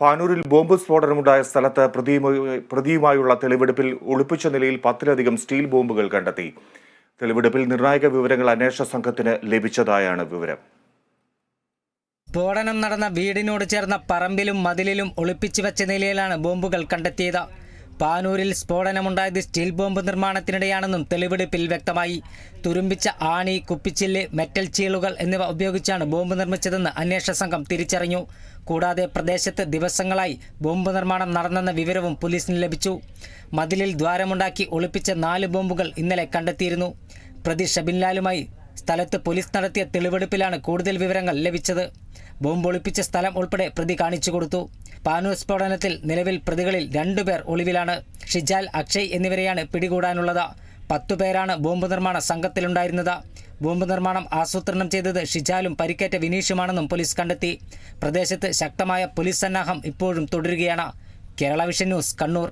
പാനൂരിൽ bomb സ്ഫോടനമുണ്ടായ സ്ഥലത്ത് പ്രതിയുമായുള്ള തെളിവെടുപ്പിൽ ഒളിപ്പിച്ച നിലയിൽ 10-ലധികം സ്റ്റീൽ ബോംബുകൾ കണ്ടെത്തി. തെളിവെടുപ്പിൽ നിർണായക വിവരങ്ങൾ അന്വേഷണ സംഘത്തിന് ലഭിച്ചതായാണ് വിവരം. സ്ഫോടനം നടന്ന വീടിനോട് ചേർന്ന പറമ്പിലും മതിലിലും ഒളിപ്പിച്ചു വെച്ച നിലയിലാണ് ബോംബുകൾ കണ്ടെത്തിയത്. പാനൂരിൽ സ്ഫോടനമുണ്ടായത് സ്റ്റീൽ ബോംബ് നിർമ്മാണത്തിനിടെയാണെന്നും തെളിവെടുപ്പിൽ വ്യക്തമായി. തുരുമ്പിച്ച ആണി, കുപ്പിച്ചില്ല്, മെറ്റൽ ചീളുകൾ എന്നിവ ഉപയോഗിച്ചാണ് ബോംബ് നിർമ്മിച്ചതെന്ന് അന്വേഷണ സംഘം തിരിച്ചറിഞ്ഞു. കൂടാതെ പ്രദേശത്ത് ദിവസങ്ങളായി ബോംബ് നിർമ്മാണം നടന്നെന്ന വിവരവും പോലീസിന് ലഭിച്ചു. മതിലിൽ ദ്വാരമുണ്ടാക്കി ഒളിപ്പിച്ച 4 ബോംബുകൾ ഇന്നലെ കണ്ടെത്തിയിരുന്നു. പ്രതി ഷബിൻലാലുമായി സ്ഥലത്ത് പോലീസ് നടത്തിയ തെളിവെടുപ്പിലാണ് കൂടുതൽ വിവരങ്ങൾ ലഭിച്ചത്. ബോംബ് ഒളിപ്പിച്ച സ്ഥലം ഉൾപ്പെടെ പ്രതി കാണിച്ചു കൊടുത്തു. പാനൂർ സ്ഫോടനത്തിൽ നിലവിൽ പ്രതികളിൽ 2 പേർ ഒളിവിലാണ്. ഷിജാൽ, അക്ഷയ് എന്നിവരെയാണ് പിടികൂടാനുള്ളത്. 10 പേരാണ് ബോംബ് നിർമ്മാണ സംഘത്തിലുണ്ടായിരുന്നത്. ബോംബ് നിർമ്മാണം ആസൂത്രണം ചെയ്തത് ഷിജാലും പരിക്കേറ്റ വിനീഷുമാണെന്നും പോലീസ് കണ്ടെത്തി. പ്രദേശത്ത് ശക്തമായ പോലീസ് സന്നാഹം ഇപ്പോഴും തുടരുകയാണ്. Kerala vision news, Kannur.